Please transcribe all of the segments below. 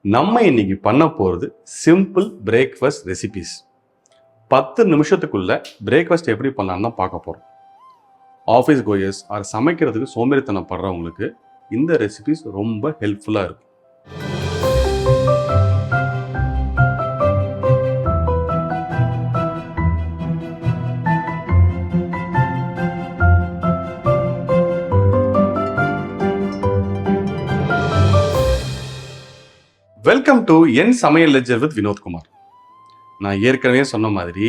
நம்ம இன்னைக்கு பண்ண போகிறது சிம்பிள் பிரேக்ஃபாஸ்ட் ரெசிபீஸ். 10 நிமிஷத்துக்குள்ள பிரேக்ஃபாஸ்ட் எப்படி பண்ணலான்னு தான் பார்க்க போகிறோம். ஆஃபீஸ் கோயர்ஸ் ஆர் சமைக்கிறதுக்கு சோம்பேறித்தனம் படுறவங்களுக்கு இந்த ரெசிபீஸ் ரொம்ப ஹெல்ப்ஃபுல்லாக இருக்கும். வெல்கம் டு என் சமையல் லெஜர் வித் வினோத்குமார். நான் ஏற்கனவே சொன்ன மாதிரி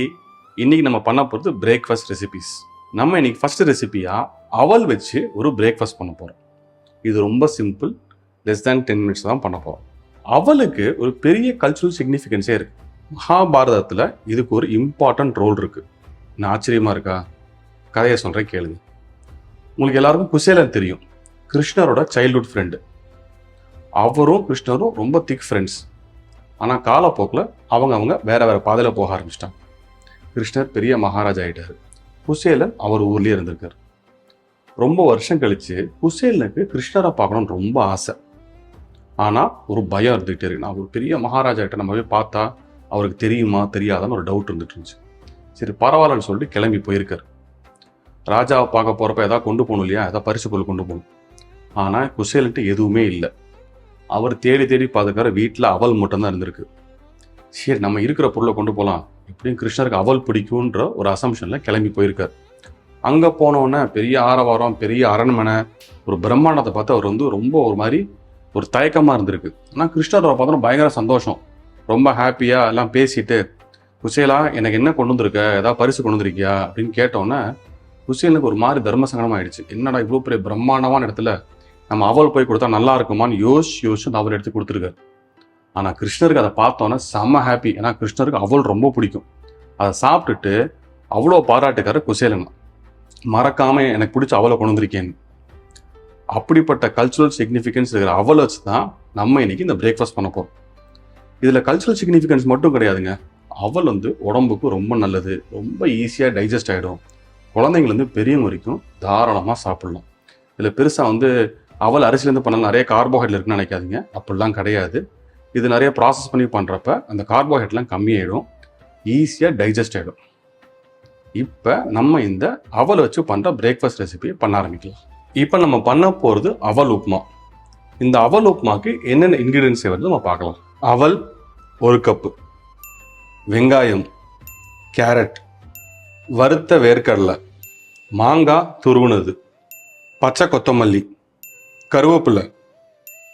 இன்னைக்கு நம்ம பண்ண போகிறது பிரேக்ஃபாஸ்ட் ரெசிபீஸ். நம்ம இன்னைக்கு ஃபர்ஸ்ட் ரெசிபியாக அவல் வச்சு ஒரு பிரேக்ஃபாஸ்ட் பண்ண போகிறோம். இது ரொம்ப சிம்பிள், லெஸ் தேன் 10 மினிட்ஸ் தான் பண்ண போகிறோம். அவலுக்கு ஒரு பெரிய கல்ச்சுரல் சிக்னிஃபிகன்ஸே இருக்குது. மகாபாரதத்தில் இதுக்கு ஒரு இம்பார்ட்டன்ட் ரோல் இருக்குது. நான் ஆச்சரியமாக இருக்கா? கதையை சொல்கிறேன் கேளுங்க. உங்களுக்கு எல்லாருக்கும் குசேலன் தெரியும், கிருஷ்ணரோட சைல்ட்ஹுட் ஃப்ரெண்டு. அவரும் கிருஷ்ணரும் ரொம்ப திக் ஃப்ரெண்ட்ஸ். ஆனால் காலப்போக்கில் அவங்க வேற பாதையில் போக ஆரம்பிச்சிட்டாங்க. கிருஷ்ணர் பெரிய மகாராஜா ஆகிட்டார். குசேலன் அவர் ஊர்லேயே இருந்திருக்கார். ரொம்ப வருஷம் கழித்து குசேலனுக்கு கிருஷ்ணரை பார்க்கணும்னு ரொம்ப ஆசை. ஆனால் ஒரு பயம் இருந்துகிட்டே இருக்கு. நான் ஒரு பெரிய மகாராஜா கிட்ட நம்ம போய் பார்த்தா அவருக்கு தெரியுமா தெரியாதான்னு ஒரு டவுட் இருந்துட்டு இருந்துச்சு. சரி பரவாயில்லன்னு சொல்லிட்டு கிளம்பி போயிருக்காரு. ராஜாவை பார்க்க போகிறப்ப எதாவது கொண்டு போகணும் இல்லையா, எதாவது பரிசு பொருள் கொண்டு போகணும். ஆனால் குசேலன்ட்டு எதுவுமே இல்லை. அவர் தேடி பார்த்துக்கார வீட்டில் அவல் மட்டும்தான் இருந்திருக்கு. சரி நம்ம இருக்கிற பொருளை கொண்டு போகலாம், எப்படியும் கிருஷ்ணருக்கு அவல் பிடிக்குன்ற ஒரு அசம்ஷனில் கிளம்பி போயிருக்கார். அங்கே போனோடனே பெரிய ஆரவாரம், பெரிய அரண்மனை, ஒரு பிரம்மாண்டத்தை பார்த்து அவர் ரொம்ப ஒரு மாதிரி ஒரு தயக்கமாக இருந்திருக்கு. ஆனால் கிருஷ்ணரை பார்த்தோன்னா பயங்கர சந்தோஷம், ரொம்ப ஹாப்பியாக எல்லாம் பேசிட்டு, குசேலா எனக்கு என்ன கொண்டு வந்திருக்க, ஏதாவது பரிசு கொண்டு வந்திருக்கியா அப்படின்னு கேட்டோன்னே குசேலனுக்கு ஒரு மாதிரி தர்ம சங்கடம் ஆயிடுச்சு. என்னடா இவ்வளோ பெரிய பிரம்மாண்டமான இடத்துல நம்ம அவல் போய் கொடுத்தா நல்லா இருக்குமான்னு யோசிச்சு அவள் எடுத்து கொடுத்துருக்காரு. ஆனால் கிருஷ்ணருக்கு அதை பார்த்தோன்னே செம்ம ஹாப்பி. ஏன்னா கிருஷ்ணருக்கு அவல் ரொம்ப பிடிக்கும். அதை சாப்பிட்டுட்டு அவ்வளோ பாராட்டுக்கார குசேலன், மறக்காம எனக்கு பிடிச்ச அவலை கொண்டு வந்திருக்கேன்னு. அப்படிப்பட்ட கல்ச்சுரல் சிக்னிஃபிகன்ஸ் இருக்கிற அவலை வச்சு தான் நம்ம இன்னைக்கு இந்த பிரேக்ஃபாஸ்ட் பண்ண போகிறோம். இதில் கல்ச்சுரல் சிக்னிஃபிகன்ஸ் மட்டும் கிடையாதுங்க. அவல் உடம்புக்கு ரொம்ப நல்லது, ரொம்ப ஈஸியாக டைஜஸ்ட் ஆகிடும். குழந்தைங்கலேருந்து பெரியவங்க வரைக்கும் தாராளமாக சாப்பிடலாம். இதில் பெருசாக அவல் அரிசிலேருந்து பண்ண நிறைய கார்போஹைட்ரேட் இருக்குன்னு நினைக்காதீங்க. அப்படிலாம் கிடையாது. இது நிறைய ப்ராசஸ் பண்ணி பண்ணுறப்ப அந்த கார்போஹைட்ரேட்லாம் கம்மியாயிடும், ஈஸியாக டைஜஸ்ட் ஆகிடும். இப்போ நம்ம இந்த அவல் வச்சு பண்ணுற பிரேக்ஃபாஸ்ட் ரெசிபியை பண்ண ஆரம்பிக்கலாம். இப்போ நம்ம பண்ண போகிறது அவல் உப்புமா. இந்த அவல் உப்புமாக்கு என்னென்ன இன்க்ரீடியன்ஸ் வருது நம்ம பார்க்கலாம். அவல் 1 கப்பு, வெங்காயம், கேரட், வறுத்த வேர்க்கடலை, மாங்காய் துருவுனது, பச்சை கொத்தமல்லி, கருவேப்பிலை,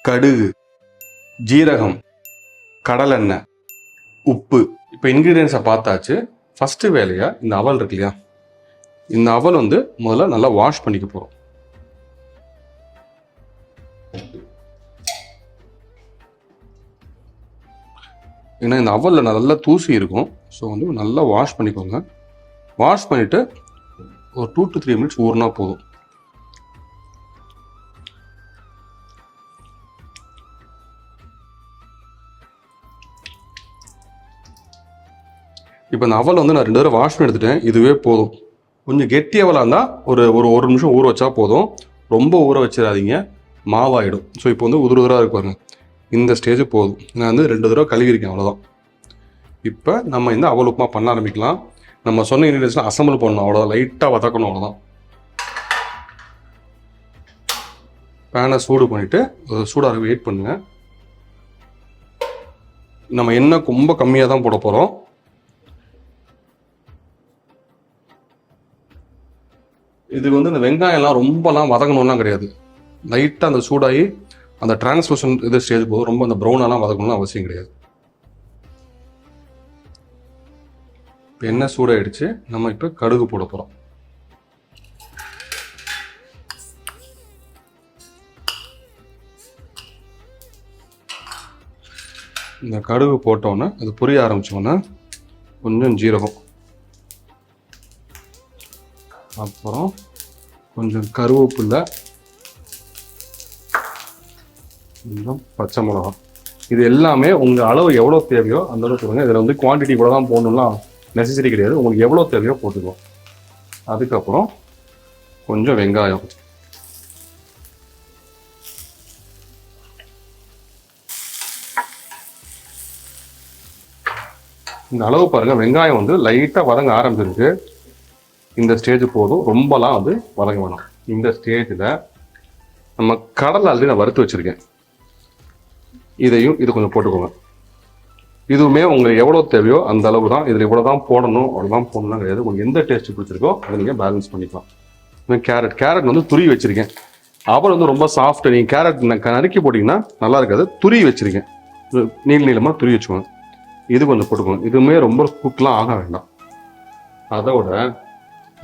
கடுகு, ஜீரகம், கடலெண்ணெய், உப்பு. இப்போ இன்க்ரீடியன்ஸை பார்த்தாச்சு. ஃபஸ்ட்டு வேலையாக இந்த அவல் இருக்கு இல்லையா, இந்த அவல் முதல்ல நல்லா வாஷ் பண்ணிக்க போகிறோம். ஏன்னா இந்த அவலில் நல்லா தூசி இருக்கும். ஸோ நல்லா வாஷ் பண்ணிக்கோங்க. வாஷ் பண்ணிவிட்டு ஒரு 2 to 3 மினிட்ஸ் ஊறினா போதும். இப்போ இந்த அவல் நான் 2 தடவை வாஷ் பண்ணி எடுத்துட்டேன். இதுவே போதும். கொஞ்சம் கெட்டி அவலாக இருந்தால் ஒரு நிமிஷம் ஊற வச்சா போதும். ரொம்ப ஊற வச்சிடாதீங்க, மாவாயிடும். ஸோ இப்போ உதிராக இருப்பாருங்க. இந்த ஸ்டேஜ் போதும். நான் 2 தடவை கழுவிருக்கேன், அவ்வளோதான். இப்போ நம்ம இந்த அவல் உப்புமா பண்ண ஆரம்பிக்கலாம். நம்ம சொன்ன இன்க்ரீடியன்ஸ்லாம் அசம்பிள் பண்ணணும், அவ்வளோதான். லைட்டாக வதக்கணும், அவ்வளோதான். பேனை சூடு பண்ணிவிட்டு சூடாக வெயிட் பண்ணுங்கள். நம்ம எண்ணெய் ரொம்ப கம்மியாக தான் போட போகிறோம். இதுக்கு இந்த வெங்காயம்லாம் ரொம்பலாம் வதங்கணும்லாம் கிடையாது. லைட்டாக அந்த சூடாகி அந்த டிரான்ஸ்லூஷன் இது ஸ்டேஜ் போதும். ரொம்ப அந்த ப்ரௌனெல்லாம் வதக்கணும்னு அவசியம் கிடையாது. இப்போ எண்ணெய் சூடாகிடுச்சு. நம்ம இப்போ கடுகு போட போகிறோம். இந்த கடுகு போட்டோன்னே அது பொரிய ஆரம்பிச்சோன்னே கொஞ்சம் ஜீரகம், அப்புறம் கொஞ்சம் கருவேப்பிலை, கொஞ்சம் பச்சை மிளகா. இது எல்லாமே உங்கள் அளவு எவ்வளோ தேவையோ அந்த அளவு சொல்லுங்கள். இதில் குவான்டிட்டி கூட தான் போடணும்லாம் நெசசரி கிடையாது. உங்களுக்கு எவ்வளோ தேவையோ போட்டுக்குவோம். அதுக்கப்புறம் கொஞ்சம் வெங்காயம், இந்த அளவு பாருங்கள், வெங்காயம் வந்து லைட்டாக வதங்க ஆரம்பிச்சிருக்கு. இந்த ஸ்டேஜ் போதும், ரொம்பலாம் வந்து வதங்க வேணும். இந்த ஸ்டேஜில் நம்ம கடலை ஆல்ரெடி நான் வறுத்து வச்சுருக்கேன், இது கொஞ்சம் போட்டுக்கோங்க. இதுவுமே உங்களுக்கு எவ்வளோ தேவையோ அந்த அளவு தான். இதில் இவ்வளோ தான் போடணும், அவ்வளோதான் போடணும் கிடையாது. உங்களுக்கு எந்த டேஸ்ட் பிடிச்சிருக்கோ அதை நீங்கள் பேலன்ஸ் பண்ணிக்கலாம். கேரட் வந்து துருவி வச்சுருக்கேன். அவல் வந்து ரொம்ப சாஃப்ட். நீங்கள் கேரட் நறுக்கி போட்டிங்கன்னா நல்லா இருக்காது. துருவி வச்சுருக்கேன், நீளமாக துருவி வச்சுக்கோங்க. இது கொஞ்சம் போட்டுக்கோங்க. இதுவுமே ரொம்ப குக்கெலாம் ஆக வேண்டாம். அதோட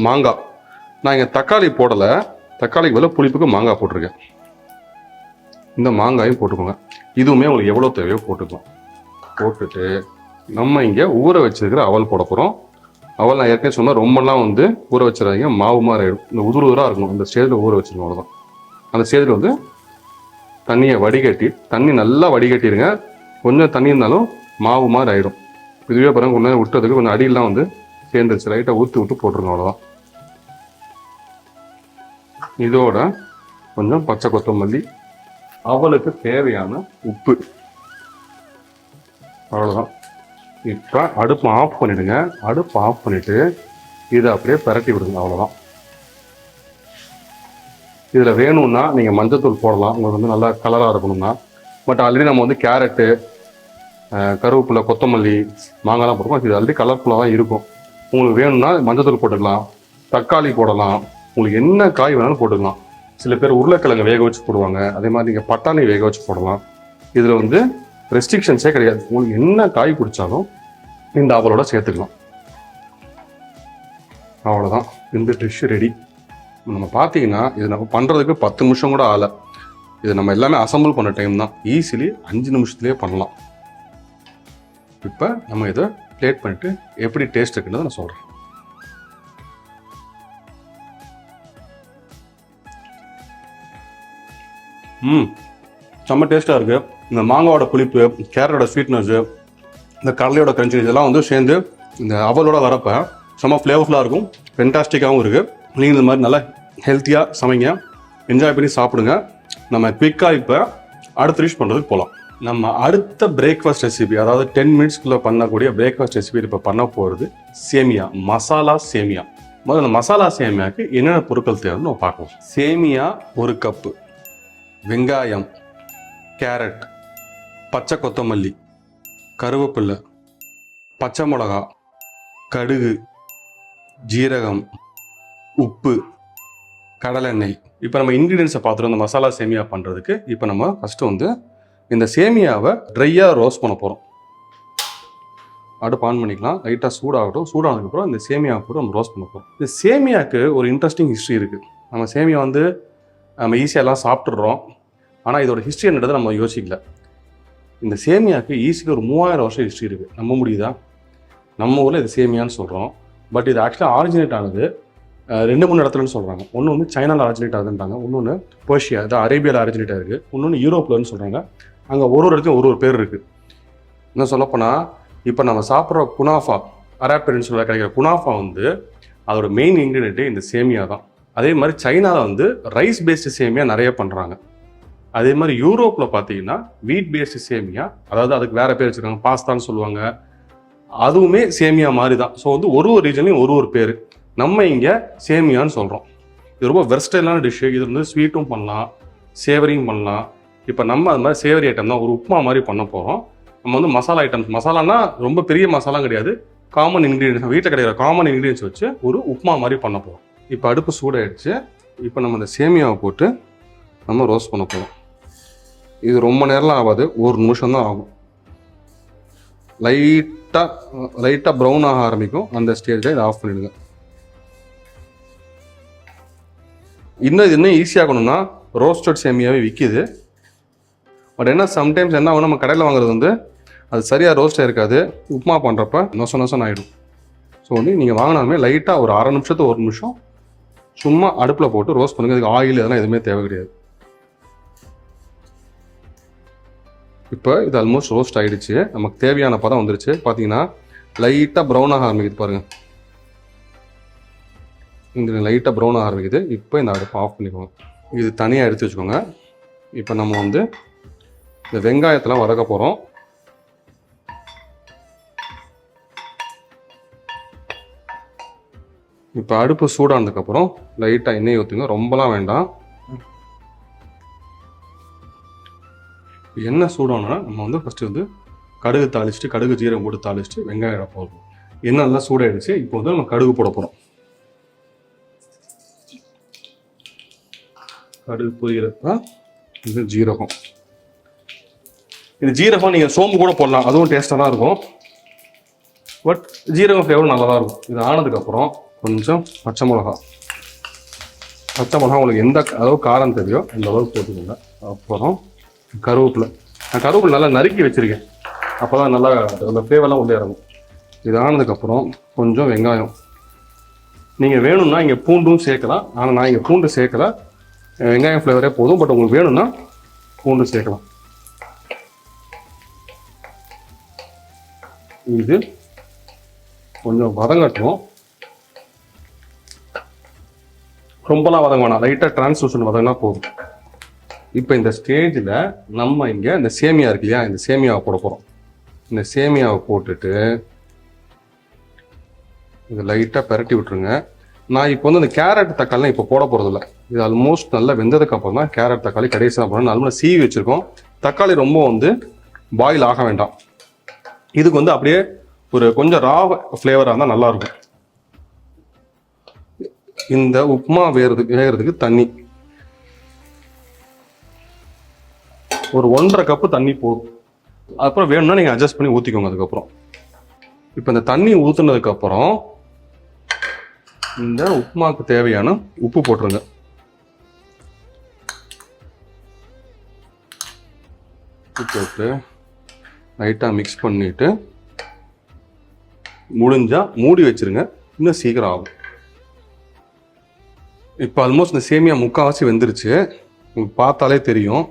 மாங்காய், நான் இங்கே தக்காளி போடலை, தக்காளிக்கு பதிலாக புளிப்புக்கு மாங்காய் போட்டிருக்கேன். இந்த மாங்காயும் போட்டுக்கோங்க. இதுவுமே உங்களுக்கு எவ்வளோ தேவையோ போட்டுக்கலாம். போட்டுட்டு நம்ம இங்கே ஊற வச்சிருக்கிற அவல் போட போகிறோம். அவல் நான் ஏற்கனவே சொன்னால் ரொம்பலாம் வந்து ஊற வச்சிடாதீங்க, மாவு மாதிரி ஆகிடும். இந்த உதிராக இருக்கணும், அந்த ஸ்டேஜில் ஊற வச்சிருக்கோம், அவ்வளோதான். அந்த ஸ்டேஜில் வந்து தண்ணியை வடிகட்டி, தண்ணி நல்லா வடிகட்டிடுங்க. கொஞ்சம் தண்ணி இருந்தாலும் மாவு மாதிரி ஆகிடும். இதுவே பாருங்கள், கொஞ்சம் நேரம் விட்டதுக்கு கொஞ்சம் அடியெல்லாம் வந்து சேர்ந்துருச்சு. லைட்டாக ஊற்றி விட்டு போட்டுருங்க, அவ்வளோதான். இதோட கொஞ்சம் பச்சை கொத்தமல்லி, அவளுக்கு தேவையான உப்பு, அவ்வளோதான். இப்போ அடுப்பு ஆஃப் பண்ணிவிடுங்க. அடுப்பு ஆஃப் பண்ணிவிட்டு இதை அப்படியே பரட்டி விடுங்க, அவ்வளோதான். இதில் வேணும்னா நீங்கள் மஞ்சத்தூள் போடலாம், உங்களுக்கு வந்து நல்லா கலராக இருக்கணும்னா. பட் ஆல்ரெடி நம்ம வந்து கேரட்டு, கருவேப்பிலை, கொத்தமல்லி, மாங்காய்லாம் போடுவோம். இது ஆல்ரெடி கலர்ஃபுல்லாக தான் இருக்கும். உங்களுக்கு வேணும்னா மஞ்சத்தூள் போட்டுக்கலாம், தக்காளி போடலாம், உங்களுக்கு என்ன காய் வேணாலும் போட்டுக்கலாம். சில பேர் உருளைக்கிழங்கு வேக வச்சு போடுவாங்க, அதே மாதிரி நீங்கள் பட்டாணி வேக வச்சு போடலாம். இதில் வந்து ரெஸ்ட்ரிக்ஷன்ஸே கிடையாது. உங்களுக்கு என்ன காய் பிடிச்சாலும் இந்த அவலோட சேர்த்துக்கலாம், அவ்வளோதான். இந்த டிஷ் ரெடி. நம்ம பார்த்தீங்கன்னா இது நம்ம பண்ணுறதுக்கு 10 நிமிஷம் கூட ஆகலை. இது நம்ம எல்லாமே அசம்பிள் பண்ண டைம் தான். ஈஸிலி 5 நிமிஷத்துலேயே பண்ணலாம். இப்போ நம்ம இதை பிளேட் பண்ணிட்டு எப்படி டேஸ்ட் இருக்குன்னு நான் சொல்கிறேன். செம்ம டேஸ்ட்டாக இருக்குது. இந்த மாங்காவோட புளிப்பு, கேரட்டோட ஸ்வீட்னஸ்ஸு, இந்த கடலையோட கிரன்ச்சினஸ் இதெல்லாம் வந்து சேர்ந்து இந்த அவலோட வரப்போ செம்ம ஃப்ளேவர்ஃபுல்லாக இருக்கும், ஃபென்டாஸ்டிக்காகவும் இருக்குது. நீங்கள் இந்த மாதிரி நல்லா ஹெல்த்தியாக சமைங்க, என்ஜாய் பண்ணி சாப்பிடுங்க. நம்ம குயிக்காக இப்போ அடுத்த டிஷ் பண்ணுறதுக்கு போகலாம். நம்ம அடுத்த பிரேக்ஃபாஸ்ட் ரெசிபி, அதாவது 10 மினிட்ஸ்க்குள்ளே பண்ணக்கூடிய பிரேக்ஃபாஸ்ட் ரெசிபி இப்போ பண்ண போகிறது சேமியா, மசாலா சேமியா. முதல்ல அந்த மசாலா சேமியாவுக்கு என்னென்ன பொருட்கள் தேவைன்னு நம்ம பார்க்கலாம். சேமியா 1 கப்பு, வெங்காயம், கேரட், பச்சை கொத்தமல்லி, கருவேப்பிலை, பச்சை மிளகா, கடுகு, ஜீரகம், உப்பு, கடலெண்ணெய். இப்போ நம்ம இன்க்ரீடியன்ஸை பார்த்துருவோம் இந்த மசாலா சேமியா பண்ணுறதுக்கு. இப்போ நம்ம ஃபஸ்ட்டு வந்து இந்த சேமியாவை ட்ரையாக ரோஸ்ட் பண்ண போகிறோம். அடுப்பு ஆன் பண்ணிக்கலாம், லைட்டாக சூடாகட்டும். சூடானதுக்கப்புறம் இந்த சேமியாவை போட்டு நம்ம ரோஸ்ட் பண்ண போகிறோம். இந்த சேமியாவுக்கு ஒரு இன்ட்ரெஸ்டிங் ஹிஸ்ட்ரி இருக்குது. நம்ம சேமியா வந்து நம்ம ஈஸியாக எல்லாம் சாப்பிட்றோம், ஆனால் இதோட ஹிஸ்ட்ரி என்னது நம்ம யோசிக்கல. இந்த சேமியாவுக்கு ஈஸியாக ஒரு 3000 வருஷம் ஹிஸ்ட்ரி இருக்குது. நம்ப முடியுதா? நம்ம ஊரில் இது சேமியான்னு சொல்கிறோம், பட் இது ஆக்சுவலாக ஆரிஜினேட் ஆனது 2-3 இடத்துலன்னு சொல்கிறாங்க. ஒன்று வந்து சைனாவில் ஆரிஜினேட் ஆகுதுன்றாங்க, இன்னொன்று பர்ஷியா, அதாவது அரேபியாவில் ஆரிஜினேட் ஆகிருக்கு, இன்னொன்று யூரோப்லன்னு சொல்கிறாங்க. அங்கே ஒரு இடத்துலையும் ஒரு பேர் இருக்குது. இன்னும் சொல்லப்போனால் இப்போ நம்ம சாப்பிட்ற குனாஃபா, அரேப் பெனின்சுலாவில் கிடைக்கிற குனாஃபா வந்து அதோட மெயின் இன்க்ரீடியன்ட்டே இந்த சேமியா தான். அதே மாதிரி சைனாவில் வந்து ரைஸ் பேஸ்டு சேமியா நிறைய பண்ணுறாங்க. அதே மாதிரி யூரோப்பில் பார்த்தீங்கன்னா வீட் பேஸ்டு சேமியா, அதாவது அதுக்கு வேறு பேர் வச்சுருக்காங்க, பாஸ்தான்னு சொல்லுவாங்க, அதுவுமே சேமியா மாதிரி தான். ஸோ வந்து ஒரு ரீஜன்லையும் ஒரு பேர். நம்ம இங்கே சேமியான்னு சொல்கிறோம். இது ரொம்ப வெர்ஸ்டைலான டிஷ்ஷு. இது வந்து ஸ்வீட்டும் பண்ணலாம், சேவரியும் பண்ணலாம். இப்போ நம்ம அது மாதிரி சேவரி ஐட்டம் தான், ஒரு உப்புமா மாதிரி பண்ண போகிறோம். நம்ம வந்து மசாலா ஐட்டம்ஸ், மசாலானா ரொம்ப பெரிய மசாலா கிடையாது, காமன் இன்க்ரீடியன்ஸ், வீட்டில் கிடைக்கிற காமன் இன்க்ரீடியன்ஸ் வச்சு ஒரு உப்புமா மாதிரி பண்ண போகிறோம். இப்போ அடுப்பு சூடாயிடுச்சு. இப்போ நம்ம இந்த சேமியாவை போட்டு நம்ம ரோஸ்ட் பண்ண போகிறோம். இது ரொம்ப நேரம்லாம் ஆகாது, 1 நிமிஷம் தான் ஆகும். லைட்டாக ப்ரௌன் ஆக ஆரம்பிக்கும். அந்த ஸ்டேஜில் இதை ஆஃப் பண்ணிடுங்க. இன்னும் ஈஸியாகணும்னா ரோஸ்டட் சேமியாவே விற்கிது. பட் என்ன சம்டைம்ஸ் என்ன ஆகும், நம்ம கடையில் வாங்குறது வந்து அது சரியாக ரோஸ்டாக இருக்காது, உப்புமா பண்ணுறப்ப நொசம் ஆகிடும். ஸோ வந்து நீங்கள் வாங்கினாலுமே லைட்டாக ஒரு 1/2 நிமிஷத்துக்கு 1 நிமிஷம் சும்மா அடுப்பில் போட்டு ரோஸ்ட் பண்ணுங்கள். இதுக்கு ஆயில் இதெல்லாம் எதுவுமே தேவை கிடையாது. இப்போ இது ஆல்மோஸ்ட் ரோஸ்ட் ஆகிடுச்சு. நமக்கு தேவையான பதம் வந்துருச்சு. பார்த்தீங்கன்னா லைட்டாக ப்ரௌன் ஆக ஆரம்பிக்குது பாருங்கள். இங்கே லைட்டாக ப்ரௌன் ஆக ஆரம்பிக்குது. இப்போ இந்த அடுப்பை ஆஃப் பண்ணிக்கோங்க. இது தனியாக எடுத்து வச்சுக்கோங்க. இப்போ நம்ம வந்து இந்த வெங்காயத்தெல்லாம் வதக்க போகிறோம். இப்போ அடுப்பு சூடானதுக்கப்புறம் லைட்டாக எண்ணெய் ஊற்றுங்க, ரொம்பலாம் வேண்டாம். எண்ணெய் சூடானா நம்ம வந்து ஃபஸ்ட்டு வந்து கடுகு தாளிச்சுட்டு, கடுகு ஜீரகம் போட்டு தாளிச்சுட்டு வெங்காயம் போடுறோம். எண்ணெய் நல்லா சூடாயிடுச்சு. இப்போ வந்து நம்ம கடுகு போட போகிறோம். கடுகு பொரியிறப்ப இது ஜீரகம். இது ஜீரகம் நீங்கள் சோம்பு கூட போடலாம், அதுவும் டேஸ்ட்டாக தான் இருக்கும். பட் ஜீரகம் ஃப்ளேவர் நல்லா தான் இருக்கும். இது ஆனதுக்கப்புறம் கொஞ்சம் பச்சை மிளகா உங்களுக்கு எந்த அளவு காரம் தெரியும் அந்த அளவுக்கு போட்டுக்கோங்க. அப்புறம் கருவேப்பிலை. நான் கருவேப்பிலை நல்லா நறுக்கி வச்சுருக்கேன், அப்போ தான் நல்லா அந்த ஃப்ளேவர்லாம் உள்ளே இறங்கும். இது ஆனதுக்கப்புறம் கொஞ்சம் வெங்காயம். நீங்கள் வேணும்னா இங்கே பூண்டும் சேர்க்கலாம், ஆனால் நான் இங்கே பூண்டு சேர்க்கலை, வெங்காயம் ஃப்ளேவரே போதும். பட் உங்களுக்கு வேணும்னா பூண்டு சேர்க்கலாம். இது கொஞ்சம் வதங்கட்டும், ரொம்பலாம் வதங்க வேணாம், லைட்டாக டிரான்ஸ்லூஷன் வதங்கினா போதும். இப்போ இந்த ஸ்டேஜில் நம்ம இங்கே இந்த சேமியா இருக்கு இல்லையா, இந்த சேமியாவை போட போகிறோம். இந்த சேமியாவை போட்டுட்டு இது லைட்டாக பரட்டி விட்டுருங்க. நான் இப்போ வந்து இந்த கேரட் தக்காளிலாம் இப்போ போட போகிறதில்ல, இது ஆல்மோஸ்ட் நல்லா வெந்ததுக்கு அப்புறம் தான் கேரட் தக்காளி கடைசியாக போடணும். நல்லா சீவி வச்சுருக்கோம். தக்காளி ரொம்ப வந்து பாயில் ஆக வேண்டாம். இதுக்கு வந்து அப்படியே ஒரு கொஞ்சம் ரா ஃப்ளேவராக இருந்தால் நல்லாயிருக்கும். இந்த உப்புமா வேகிறதுக்கு தண்ணி ஒரு 1.5 கப்பு தண்ணி போதும். அப்புறம் வேணும்னா நீங்கள் அட்ஜஸ்ட் பண்ணி ஊற்றிக்கோங்க. அதுக்கப்புறம் இப்போ இந்த தண்ணி ஊற்றுனதுக்கப்புறம் இந்த உப்புமாவுக்கு தேவையான உப்பு போட்டுருங்க. உப்பு போட்டு லைட்டாக மிக்ஸ் பண்ணிட்டு முடிஞ்சா மூடி வச்சிருங்க, இன்னும் சீக்கிரம் ஆகும். இப்போ ஆல்மோஸ்ட் இந்த சேமியா முக்கால்வாசி வெந்துருச்சு, உங்களுக்கு பார்த்தாலே தெரியும்.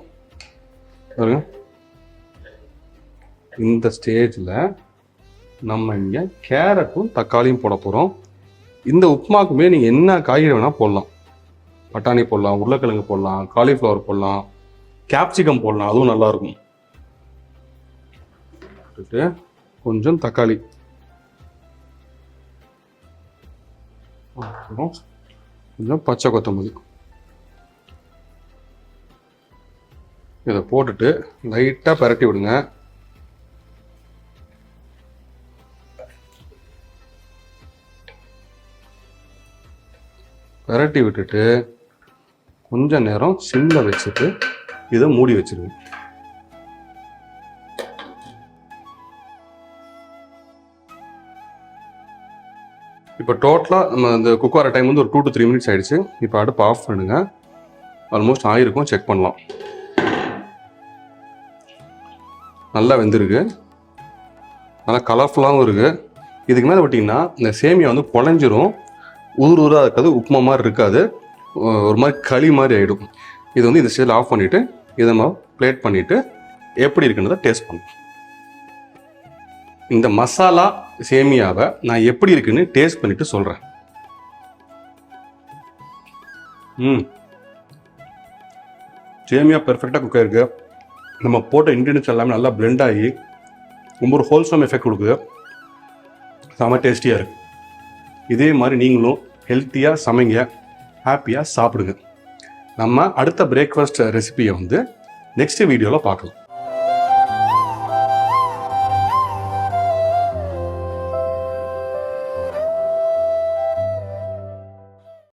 இந்த ஸ்டேஜில் நம்ம இங்கே கேரட்டும் தக்காளியும் போட போகிறோம். இந்த உப்புமாக்குமே நீங்கள் என்ன காய்கறி வேணால் போடலாம். பட்டாணி போடலாம், உருளைக்கிழங்கு போடலாம், காலிஃப்ளவர் போடலாம், கேப்சிகம் போடலாம், அதுவும் நல்லாயிருக்கும். கொஞ்சம் தக்காளி, கொஞ்சம் பச்சை கொத்தமல்லி இதை போட்டுட்டு லைட்டாக பரட்டி விடுங்க. பரட்டி விட்டுட்டு கொஞ்ச நேரம் சிம்மில் வச்சுட்டு இதை மூடி வச்சிருங்க. இப்போ டோட்டலாக நம்ம இந்த குக் ஆகிற டைம் வந்து ஒரு 2 to 3 minutes ஆகிடுச்சு. இப்போ அடுப்பு ஆஃப் பண்ணுங்க. ஆல்மோஸ்ட் ஆயிருக்கும், செக் பண்ணலாம். நல்லா வெந்திருக்கு, நல்லா கலர்ஃபுல்லாகவும் இருக்குது. இதுக்கு மேலே விட்டிங்கன்னா இந்த சேமியா வந்து குழஞ்சிரும், ஊராக இருக்காது, உப்புமா மாதிரி இருக்காது, ஒரு மாதிரி களி மாதிரி ஆகிடும். இது வந்து இந்த ஸ்டேஜில் ஆஃப் பண்ணிவிட்டு இதை நம்ம பிளேட் பண்ணிவிட்டு எப்படி இருக்குன்றதை டேஸ்ட் பண்ணலாம். இந்த மசாலா சேமியாவை நான் எப்படி இருக்குன்னு டேஸ்ட் பண்ணிட்டு சொல்கிறேன். சேமியா பெர்ஃபெக்டாக குக் ஆகிருக்கு. நம்ம போட்ட இன்க்ரீடியன்ஸ் எல்லாமே நல்லா பிளெண்ட் ஆகி ரொம்ப ஒரு ஹோல்சம் எஃபெக்ட் கொடுக்குது. செம டேஸ்டியாக இருக்குது. இதே மாதிரி நீங்களும் ஹெல்த்தியாக சமைங்க, ஹாப்பியாக சாப்பிடுங்க. நம்ம அடுத்த பிரேக்ஃபாஸ்ட் ரெசிபியை வந்து நெக்ஸ்ட் வீடியோவில் பார்க்கலாம்.